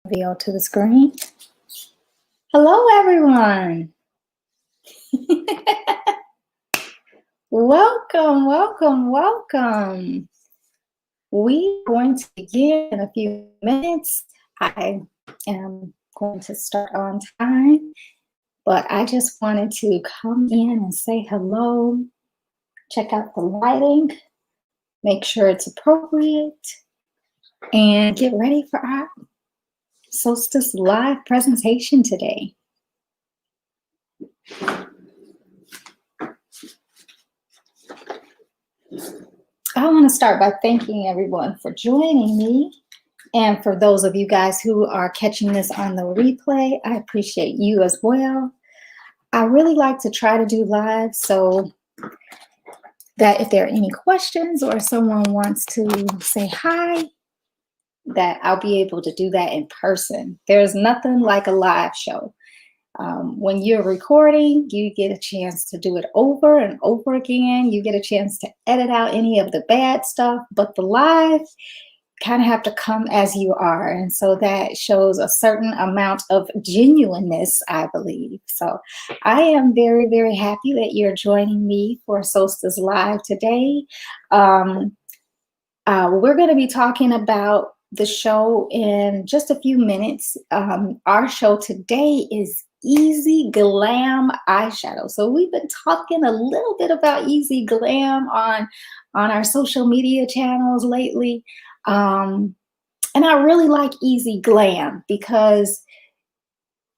reveal to the screen. Hello, everyone. Welcome, welcome, welcome. We are going to begin in a few minutes. I am going to start on time, but I just wanted to come in and say hello, check out the lighting, make sure it's appropriate, and get ready for our Solstice live presentation today. I want to start by thanking everyone for joining me. And for those of you guys who are catching this on the replay, I appreciate you as well. I really like to try to do live so that if there are any questions or someone wants to say hi, that I'll be able to do that in person. There's nothing like a live show. When you're recording, you get a chance to do it over and over again. You get a chance to edit out any of the bad stuff, but the live kind of have to come as you are. And so that shows a certain amount of genuineness, I believe. So I am very, very happy that you're joining me for Solstice Live today. We're going to be talking about the show in just a few minutes. Our show today is Easy Glam Eyeshadow. So we've been talking a little bit about Easy Glam on our social media channels lately. And I really like Easy Glam because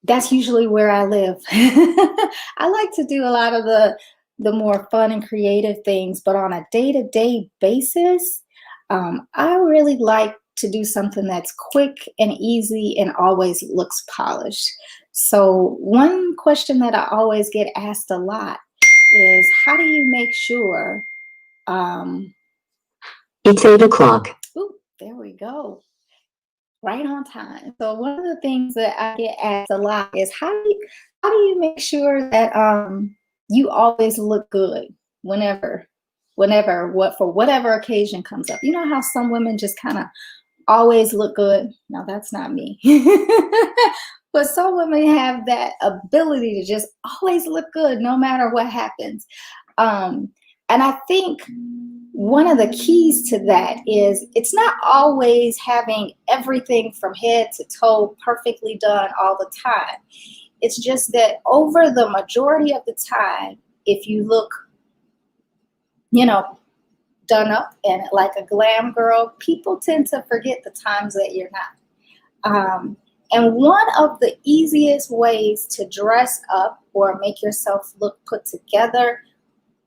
that's usually where I live. I like to do a lot of the more fun and creative things, but on a day-to-day basis, I really like to do something that's quick and easy and always looks polished. So one question that I always get asked a lot is, how do you make sure it's 8 o'clock. Ooh, there we go. Right on time. So one of the things that I get asked a lot is, how do you make sure that you always look good for whatever occasion comes up? You know how some women just kind of always look good? No, that's not me. But some women have that ability to just always look good no matter what happens. And I think one of the keys to that is it's not always having everything from head to toe perfectly done all the time. It's just that over the majority of the time, if you look, done up and like a glam girl, people tend to forget the times that you're not. And one of the easiest ways to dress up or make yourself look put together,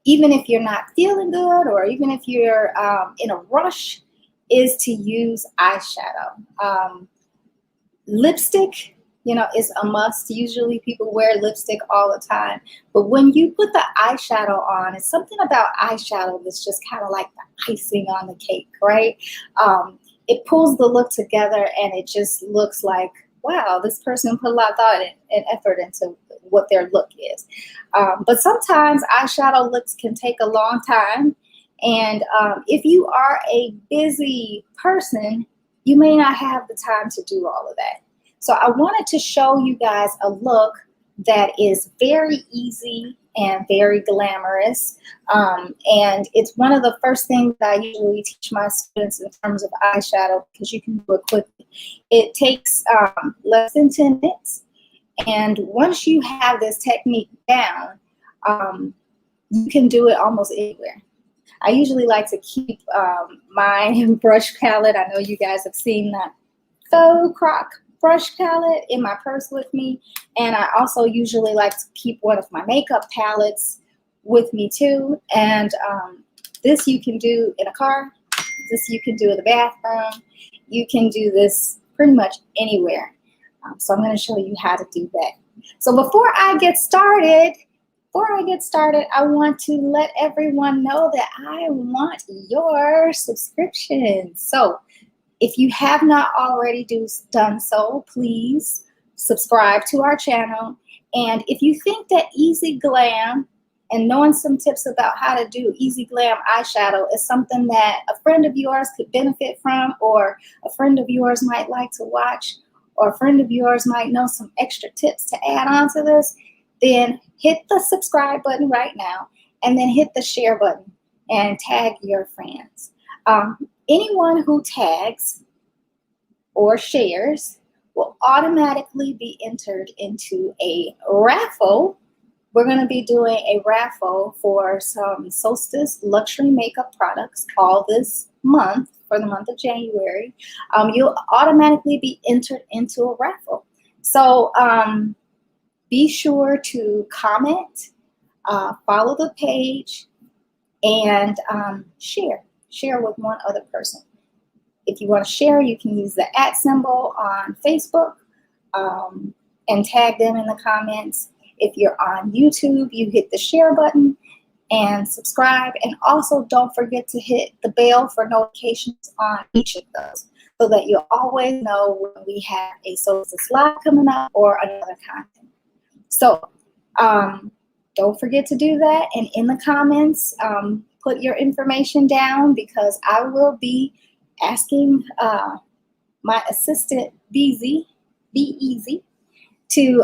even if you're not feeling good or even if you're in a rush, is to use eyeshadow. Lipstick, is a must. Usually people wear lipstick all the time. But when you put the eyeshadow on, it's something about eyeshadow that's just kind of like the icing on the cake, right? It pulls the look together and it just looks like, wow, this person put a lot of thought and effort into what their look is. But sometimes eyeshadow looks can take a long time. And if you are a busy person, you may not have the time to do all of that. So I wanted to show you guys a look that is very easy and very glamorous. And it's one of the first things that I usually teach my students in terms of eyeshadow, because you can do it quickly. It takes less than 10 minutes. And once you have this technique down, you can do it almost anywhere. I usually like to keep my brush palette. I know you guys have seen that faux croc brush palette in my purse with me. And I also usually like to keep one of my makeup palettes with me too. And this you can do in a car. This you can do in the bathroom. You can do this pretty much anywhere. So I'm going to show you how to do that. So before I get started, I want to let everyone know that I want your subscription. So if you have not already done so, please subscribe to our channel. And if you think that Easy Glam and knowing some tips about how to do Easy Glam eyeshadow is something that a friend of yours could benefit from, or a friend of yours might like to watch, or a friend of yours might know some extra tips to add on to this, then hit the subscribe button right now and then hit the share button and tag your friends. Anyone who tags or shares will automatically be entered into a raffle. We're going to be doing a raffle for some Solstice luxury makeup products all this month, for the month of January. You'll automatically be entered into a raffle. So be sure to comment, follow the page, and share with one other person. If you want to share, you can use the @ symbol on Facebook and tag them in the comments. If you're on YouTube, you hit the share button and subscribe. And also don't forget to hit the bell for notifications on each of those so that you'll always know when we have a Solstice Live coming up or another content. So don't forget to do that. And in the comments, put your information down, because I will be asking my assistant, Be Easy, to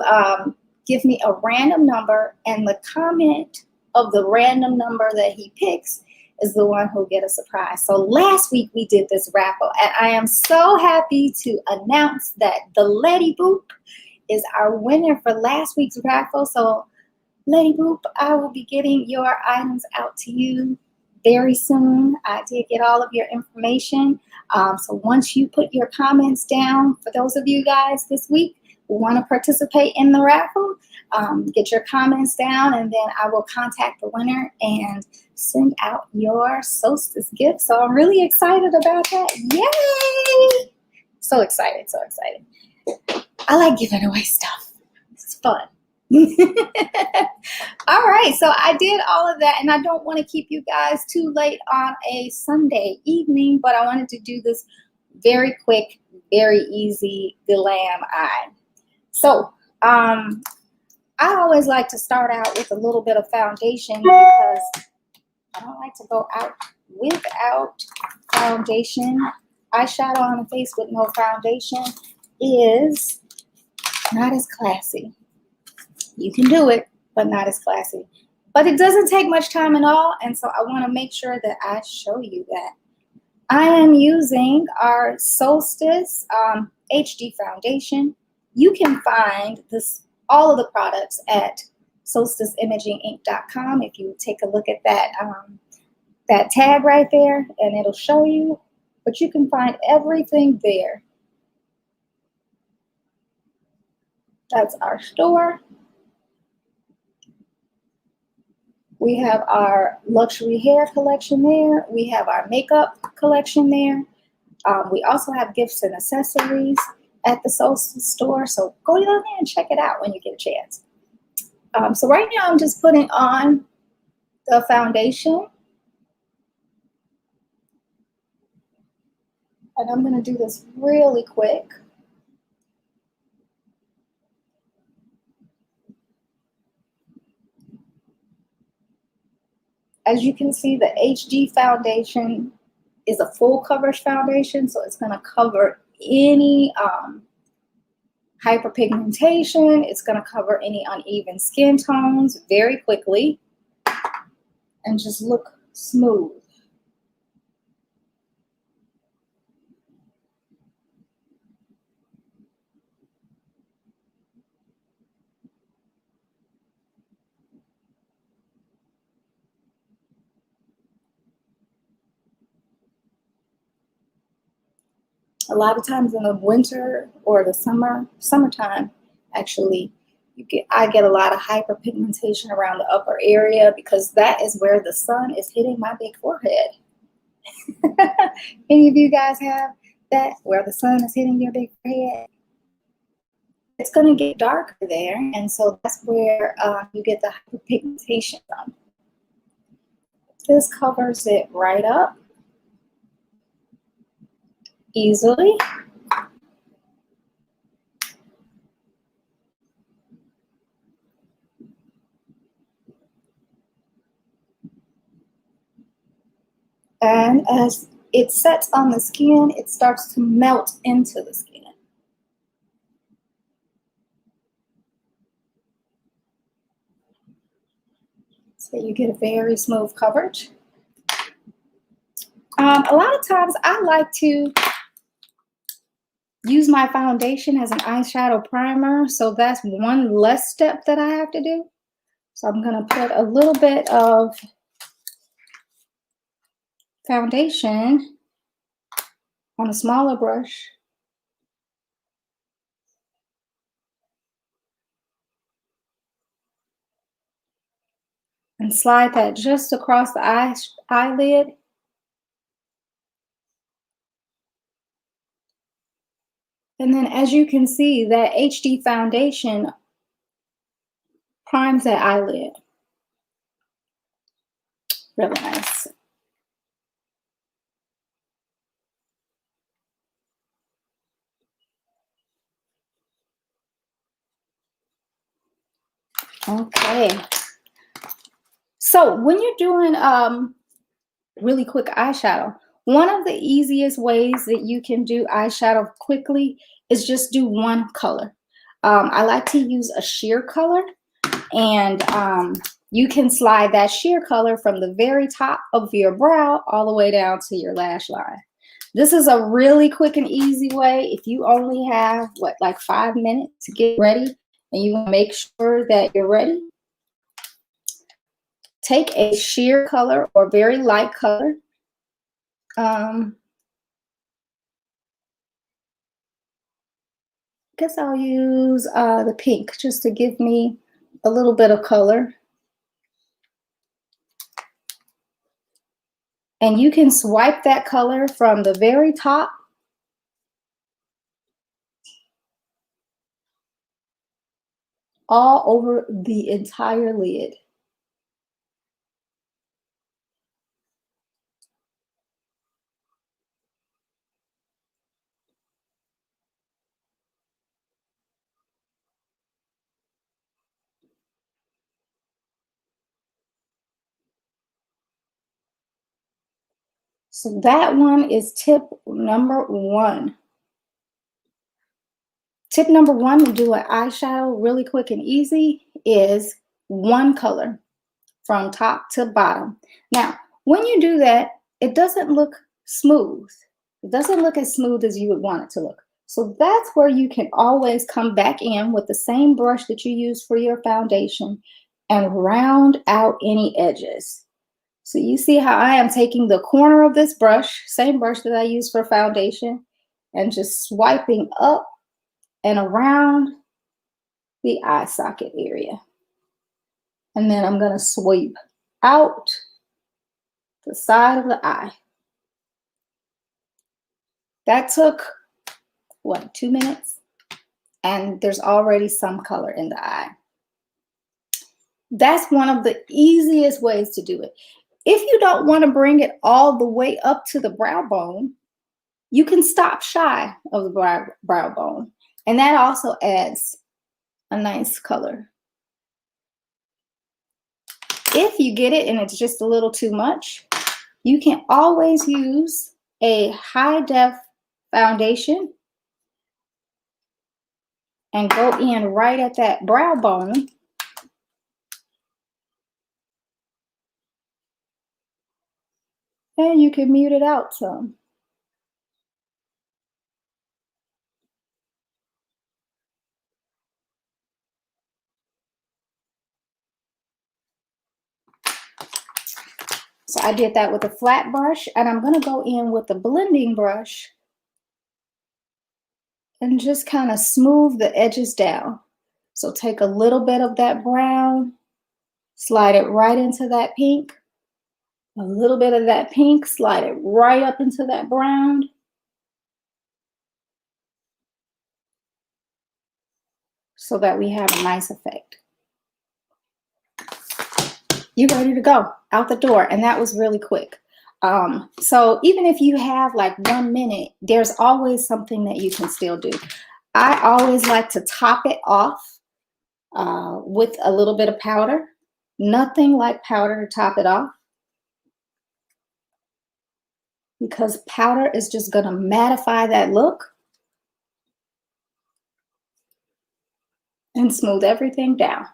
give me a random number, and the comment of the random number that he picks is the one who'll get a surprise. So last week we did this raffle, and I am so happy to announce that the Lady Boop is our winner for last week's raffle. So Lady Boop, I will be getting your items out to you very soon. I did get all of your information. So once you put your comments down, for those of you guys this week who want to participate in the raffle, get your comments down, and then I will contact the winner and send out your Solstice gift. So I'm really excited about that. Yay! So excited, so excited. I like giving away stuff. It's fun. All right, so I did all of that, and I don't want to keep you guys too late on a Sunday evening, but I wanted to do this very quick, very easy glam eye. So I always like to start out with a little bit of foundation, because I don't like to go out without foundation. Eyeshadow on the face with no foundation is not as classy. You can do it, but not as classy. But it doesn't take much time at all, and so I want to make sure that I show you that. I am using our Solstice HD foundation. You can find all of the products at solsticeimaginginc.com. If you take a look at that, that tab right there, and it'll show you. But you can find everything there. That's our store. We have our luxury hair collection there. We have our makeup collection there. We also have gifts and accessories at the Solstice store. So go down there and check it out when you get a chance. So right now I'm just putting on the foundation. And I'm going to do this really quick. As you can see, the HD foundation is a full coverage foundation, so it's going to cover any hyperpigmentation. It's going to cover any uneven skin tones very quickly and just look smooth. A lot of times in the winter or the summertime, actually, I get a lot of hyperpigmentation around the upper area, because that is where the sun is hitting my big forehead. Any of you guys have that, where the sun is hitting your big forehead? It's going to get darker there, and so that's where you get the hyperpigmentation from. This covers it right up easily. And as it sets on the skin, it starts to melt into the skin. So you get a very smooth coverage. A lot of times I like to use my foundation as an eyeshadow primer. So that's one less step that I have to do. So I'm going to put a little bit of foundation on a smaller brush. And slide that just across the eyelid. And then as you can see, that HD foundation primes that eyelid. Really nice. Okay. So when you're doing really quick eyeshadow, one of the easiest ways that you can do eyeshadow quickly is just do one color. I like to use a sheer color, and you can slide that sheer color from the very top of your brow all the way down to your lash line. This is a really quick and easy way. If you only have, like 5 minutes to get ready and you want to make sure that you're ready, take a sheer color or very light color. Guess I'll use the pink just to give me a little bit of color. And you can swipe that color from the very top all over the entire lid. So that one is tip number 1. Tip number 1 to do an eyeshadow really quick and easy is one color from top to bottom. Now, when you do that, it doesn't look smooth. It doesn't look as smooth as you would want it to look. So that's where you can always come back in with the same brush that you use for your foundation and round out any edges. So you see how I am taking the corner of this brush, same brush that I use for foundation, and just swiping up and around the eye socket area. And then I'm going to sweep out the side of the eye. That took, what, 2 minutes? And there's already some color in the eye. That's one of the easiest ways to do it. If you don't want to bring it all the way up to the brow bone, you can stop shy of the brow bone. And that also adds a nice color. If you get it and it's just a little too much, you can always use a high def foundation and go in right at that brow bone. And you can mute it out some. So I did that with a flat brush, and I'm going to go in with the blending brush and just kind of smooth the edges down. So take a little bit of that brown, slide it right into that pink. A little bit of that pink, slide it right up into that brown. So that we have a nice effect. You're ready to go out the door. And that was really quick. So even if you have like 1 minute, there's always something that you can still do. I always like to top it off with a little bit of powder. Nothing like powder to top it off, because powder is just going to mattify that look and smooth everything down.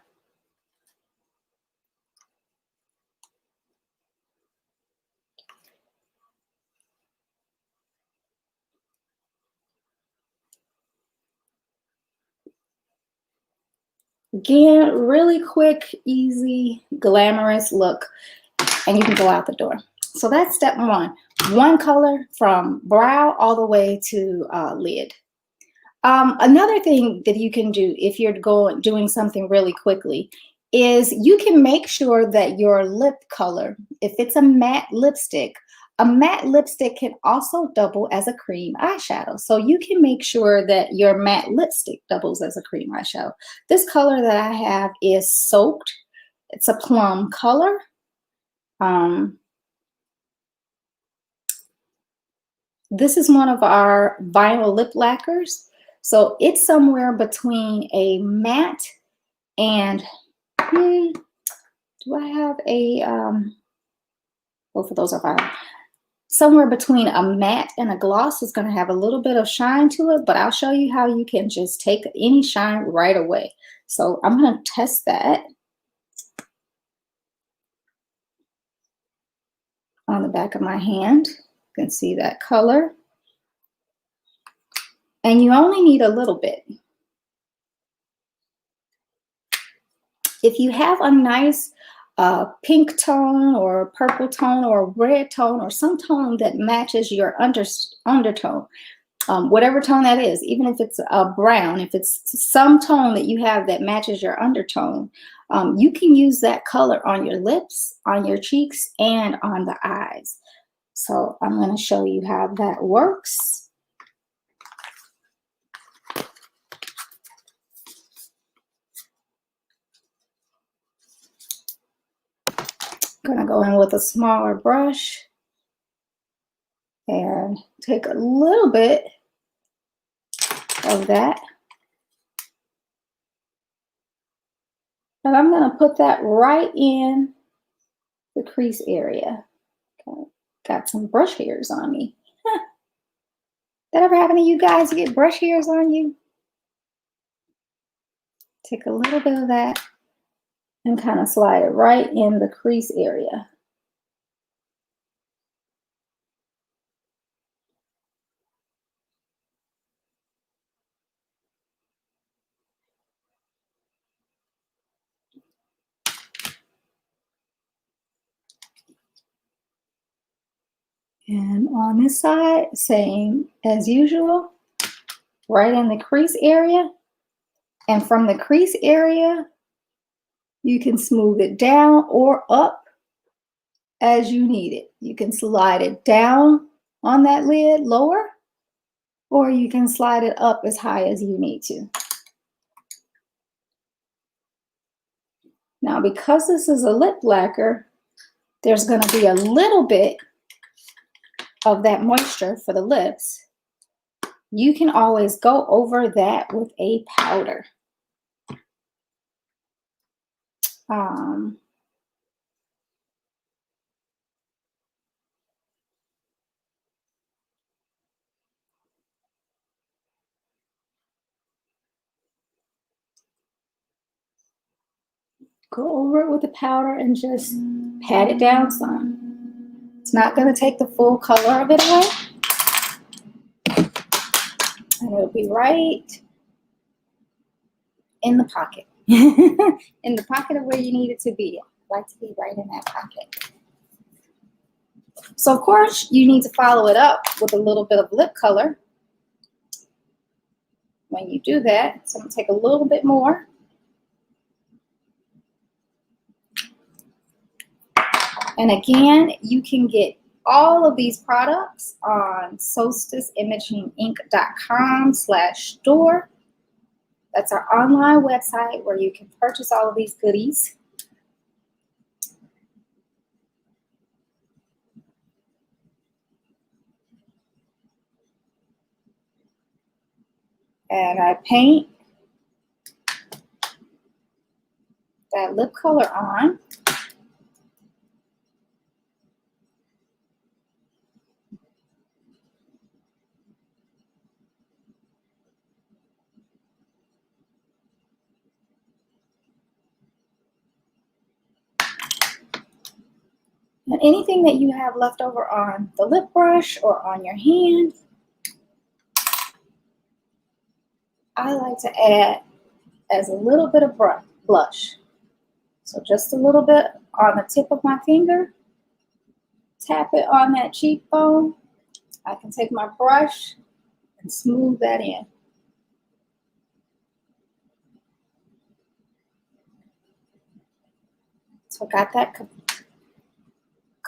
Again, really quick, easy, glamorous look, and you can go out the door. So that's step one. One color from brow all the way to lid. Another thing that you can do if you're doing something really quickly is you can make sure that your lip color, if it's a matte lipstick can also double as a cream eyeshadow. So you can make sure that your matte lipstick doubles as a cream eyeshadow. This color that I have is Soaked. It's a plum color. This is one of our vinyl lip lacquers. So it's somewhere between a matte and, do I have a, both of those are vinyl. Somewhere between a matte and a gloss. Is going to have a little bit of shine to it, but I'll show you how you can just take any shine right away. So I'm going to test that on the back of my hand. You can see that color. And you only need a little bit. If you have a nice pink tone or purple tone or red tone or some tone that matches your undertone, whatever tone that is, even if it's a brown, if it's some tone that you have that matches your undertone, you can use that color on your lips, on your cheeks, and on the eyes. So I'm going to show you how that works. I'm going to go in with a smaller brush and take a little bit of that. And I'm going to put that right in the crease area. Okay. Got some brush hairs on me. That ever happen to you guys? You get brush hairs on you? Take a little bit of that and kind of slide it right in the crease area. And on this side, same as usual, right in the crease area. And from the crease area, you can smooth it down or up as you need it. You can slide it down on that lid lower, or you can slide it up as high as you need to. Now, because this is a lip lacquer, there's going to be a little bit of that moisture for the lips. You can always go over that with a powder. Go over it with the powder and just pat it down some. It's not going to take the full color of it away. And it'll be right in the pocket. In the pocket of where you need it to be. I like to be right in that pocket. So, of course, you need to follow it up with a little bit of lip color when you do that. So I'm going to take a little bit more. And again, you can get all of these products on solsticeimagingink.com/store. That's our online website where you can purchase all of these goodies. And I paint that lip color on. And anything that you have left over on the lip brush or on your hand, I like to add as a little bit of blush. So just a little bit on the tip of my finger, tap it on that cheekbone. I can take my brush and smooth that in. So I got that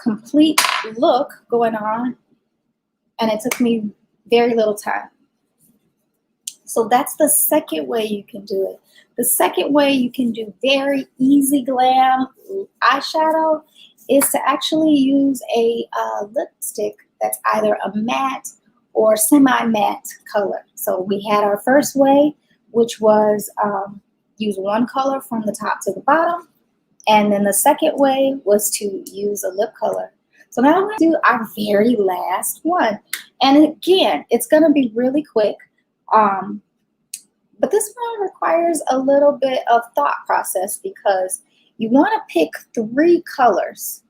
complete look going on, and it took me very little time. So that's the second way you can do it. The second way you can do very easy glam eyeshadow is to actually use a lipstick that's either a matte or semi-matte color. So we had our first way, which was use one color from the top to the bottom. And then the second way was to use a lip color. So now I'm going to do our very last one. And again, it's going to be really quick. But this one requires a little bit of thought process because you want to pick 3 colors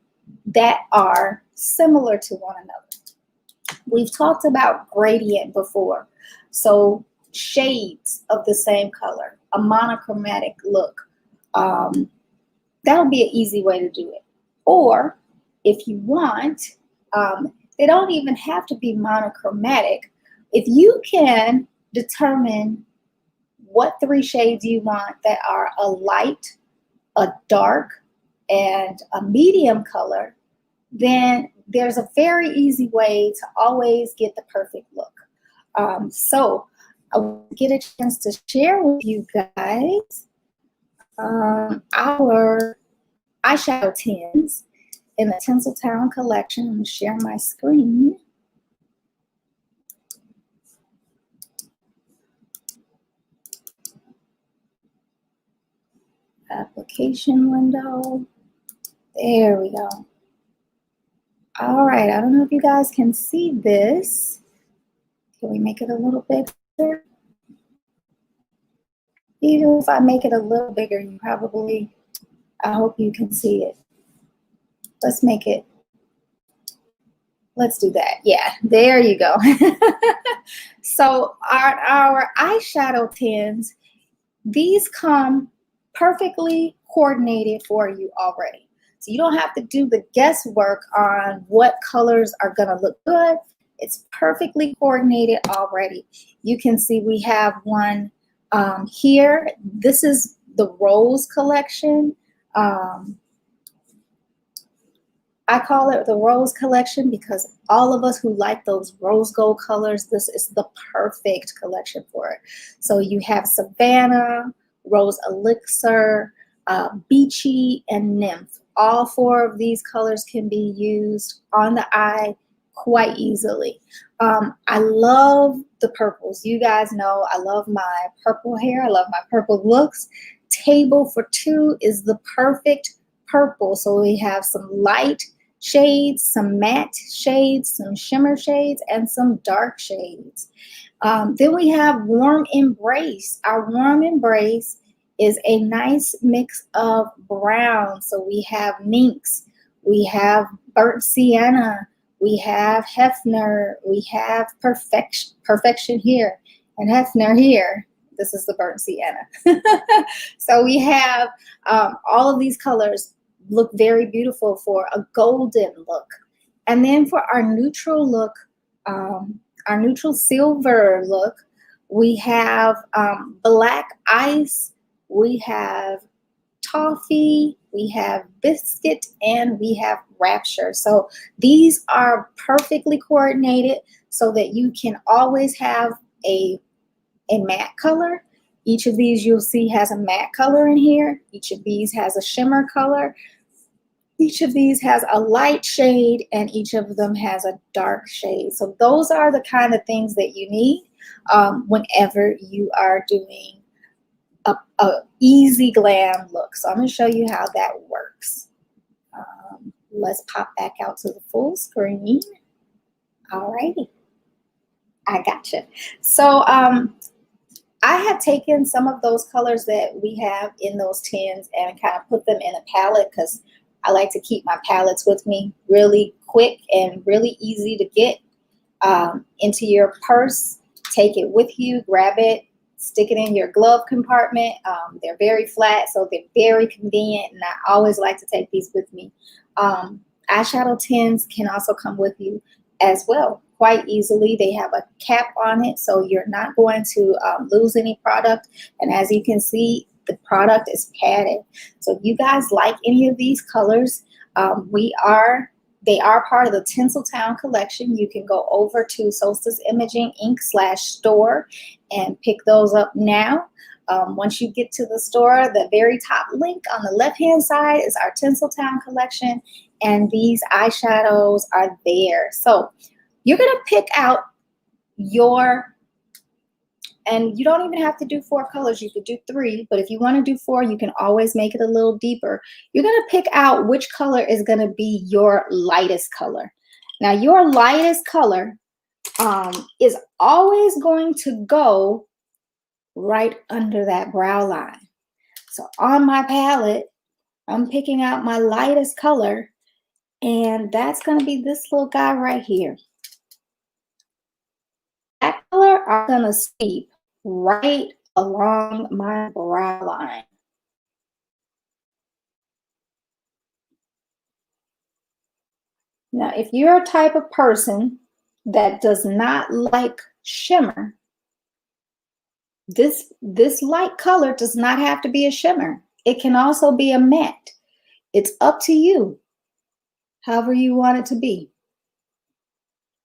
that are similar to one another. We've talked about gradient before. So shades of the same color, a monochromatic look. That would be an easy way to do it. Or if you want, they don't even have to be monochromatic. If you can determine what 3 shades you want that are a light, a dark, and a medium color, then there's a very easy way to always get the perfect look. So I will get a chance to share with you guys our eyeshadow tins in the Tinseltown collection. I'm going to share my screen. Application window. There we go. All right, I don't know if you guys can see this. Can we make it a little bigger? Even if I make it a little bigger, you probably, I hope you can see it. Let's make it, let's do that. Yeah, there you go. So our eyeshadow tins, these come perfectly coordinated for you already. So you don't have to do the guesswork on what colors are gonna look good. It's perfectly coordinated already. You can see we have one here. This is the Rose collection. I call it the Rose collection because all of us who like those rose gold colors, this is the perfect collection for it. So you have Savannah, Rose Elixir, Beachy, and Nymph. All 4 of these colors can be used on the eye quite easily. I love the purples. You guys know I love my purple hair. I love my purple looks. Table for 2 is the perfect purple. So we have some light shades, some matte shades, some shimmer shades, and some dark shades. Then we have Warm Embrace. Our Warm Embrace is a nice mix of brown. So we have Minx, we have Burnt Sienna, we have Hefner, we have Perfection here, and Hefner here. This is the Burnt Sienna. So we have all of these colors look very beautiful for a golden look. And then for our neutral look, our neutral silver look, we have Black Ice, we have Toffee, we have Biscuit, and we have Rapture. So these are perfectly coordinated so that you can always have a matte color. Each of these you'll see has a matte color in here. Each of these has a shimmer color. Each of these has a light shade, and each of them has a dark shade. So those are the kind of things that you need whenever you are doing a easy glam look. So I'm going to show you how that works. Let's pop back out to the full screen. All righty. I gotcha. So I have taken some of those colors that we have in those tins and kind of put them in a palette because I like to keep my palettes with me really quick and really easy to get into your purse. Take it with you, grab it, stick it in your glove compartment. They're very flat, so they're very convenient, and I always like to take these with me. Eyeshadow tins can also come with you as well quite easily. They have a cap on it, so you're not going to lose any product. And as you can see, the product is padded. So if you guys like any of these colors, they are part of the Tinseltown collection. You can go over to Solstice Imaging Inc./store and pick those up now. Once you get to the store, the very top link on the left-hand side is our Tinseltown collection, and these eyeshadows are there. So you're going to pick out and you don't even have to do 4 colors. You could do 3, but if you want to do 4, you can always make it a little deeper. You're going to pick out which color is going to be your lightest color. Now, your lightest color is always going to go right under that brow line. So on my palette, I'm picking out my lightest color, and that's going to be this little guy right here. That color I'm going to sweep right along my brow line. Now, if you're a type of person that does not like shimmer, this light color does not have to be a shimmer. It can also be a matte. It's up to you, however you want it to be.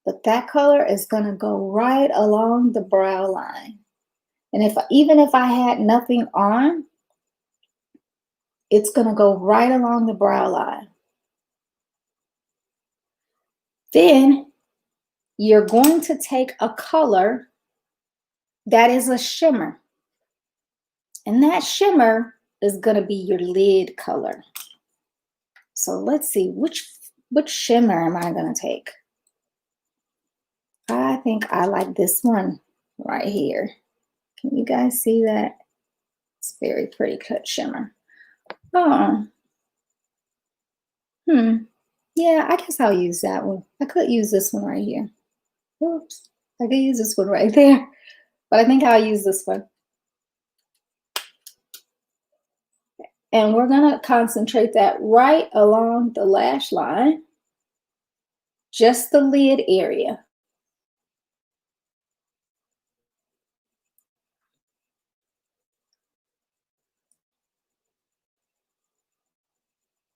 But that color is going to go right along the brow line. And even if I had nothing on, it's going to go right along the brow line. Then you're going to take a color that is a shimmer. And that shimmer is going to be your lid color. So let's see, which shimmer am I going to take? I think I like this one right here. Can you guys see that? It's very pretty cut shimmer. Oh. Yeah, I guess I'll use that one. I could use this one right here. Oops. I could use this one right there. But I think I'll use this one. And we're going to concentrate that right along the lash line. Just the lid area.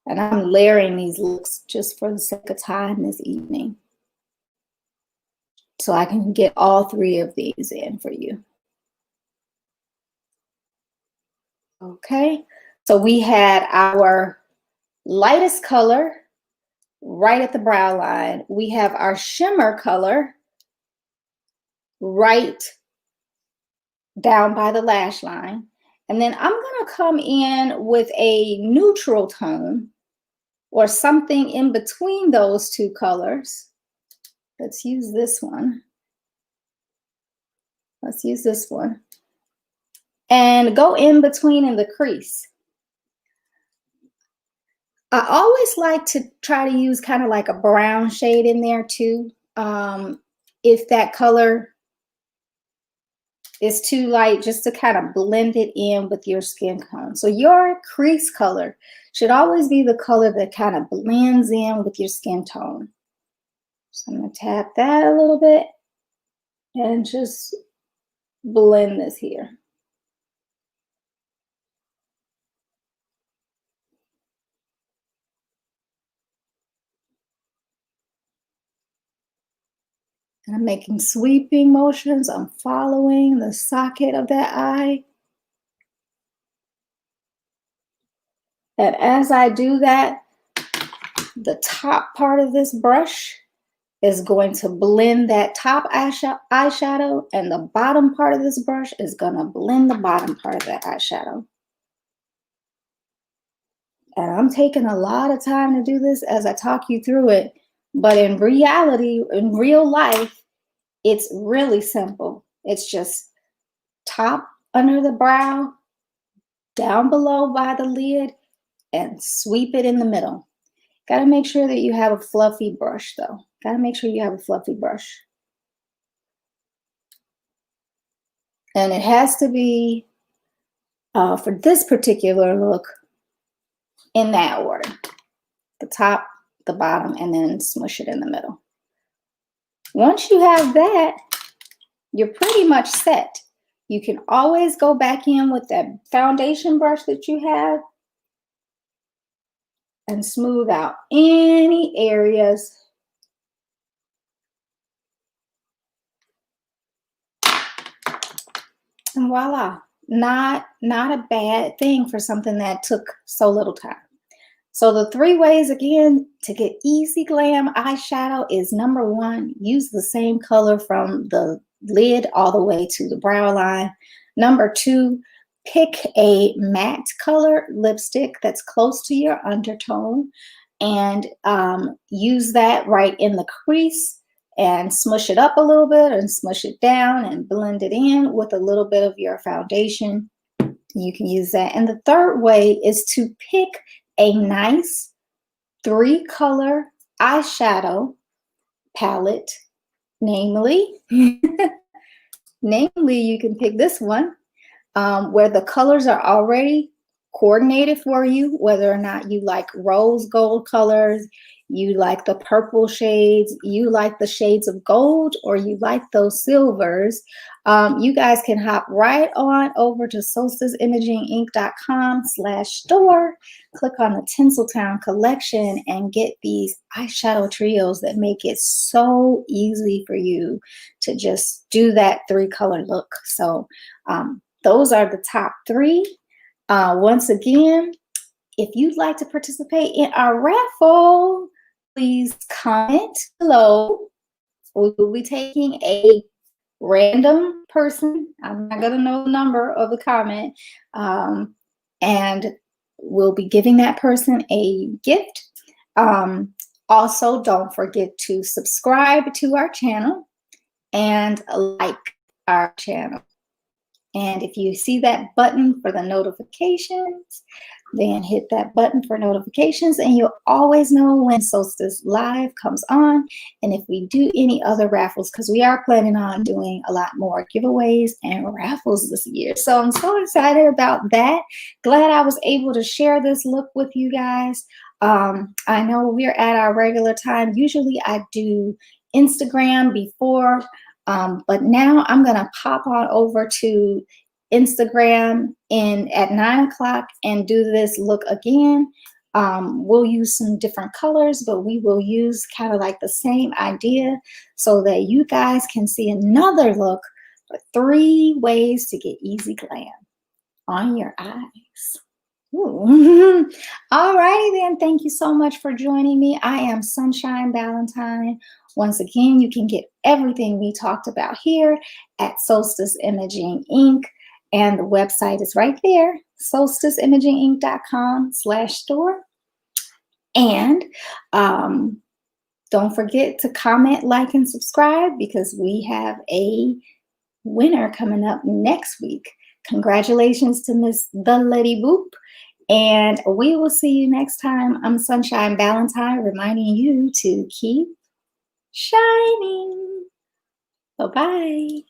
And I'm layering these looks just for the sake of time this evening, so I can get all 3 of these in for you. Okay, so we had our lightest color right at the brow line. We have our shimmer color right down by the lash line. And then I'm going to come in with a neutral tone or something in between those 2 colors. Let's use this one. Let's use this one. And go in between in the crease. I always like to try to use kind of like a brown shade in there too. If that color is too light, just to kind of blend it in with your skin tone. So your crease color should always be the color that kind of blends in with your skin tone. So I'm going to tap that a little bit and just blend this here. And I'm making sweeping motions. I'm following the socket of that eye. And as I do that, the top part of this brush is going to blend that top eyeshadow, and the bottom part of this brush is going to blend the bottom part of that eyeshadow. And I'm taking a lot of time to do this as I talk you through it. But in reality, in real life, it's really simple. It's just top under the brow, down below by the lid, and sweep it in the middle. Got to make sure that you have a fluffy brush though. Got to make sure you have a fluffy brush. And it has to be, for this particular look, in that order. The top, the bottom, and then smush it in the middle. Once you have that, you're pretty much set. You can always go back in with that foundation brush that you have and smooth out any areas. And voila, not a bad thing for something that took so little time. So the 3 ways again to get easy glam eyeshadow is number 1, use the same color from the lid all the way to the brow line. Number 2, pick a matte color lipstick that's close to your undertone and use that right in the crease and smush it up a little bit and smush it down and blend it in with a little bit of your foundation. You can use that. And the 3rd way is to pick a nice 3-color eyeshadow palette, namely you can pick this one where the colors are already coordinated for you, whether or not you like rose gold colors, you like the purple shades, you like the shades of gold, or you like those silvers. You guys can hop right on over to solsticeimaginginc.com/store, click on the Tinseltown collection, and get these eyeshadow trios that make it so easy for you to just do that 3-color look. So those are the top 3. Once again, if you'd like to participate in our raffle, please comment below. We will be taking a random person. I'm not going to know the number of the comment. And we'll be giving that person a gift. Also, don't forget to subscribe to our channel and like our channel. And if you see that button for the notifications, then hit that button for notifications and you'll always know when Solstice Live comes on. And if we do any other raffles, because we are planning on doing a lot more giveaways and raffles this year. So I'm so excited about that. Glad I was able to share this look with you guys. I know we're at our regular time. Usually I do Instagram before, but now I'm going to pop on over to Instagram at 9 o'clock and do this look again. We'll use some different colors, but we will use kind of like the same idea so that you guys can see another look for 3 ways to get easy glam on your eyes. All righty then. Thank you so much for joining me. I am Sunshine Valentine. Once again, you can get everything we talked about here at Solstice Imaging Inc. And the website is right there, solsticeimaginginc.com/store. And don't forget to comment, like, and subscribe because we have a winner coming up next week. Congratulations to Miss The Lady Boop. And we will see you next time. I'm Sunshine Valentine, reminding you to keep shining. Bye-bye.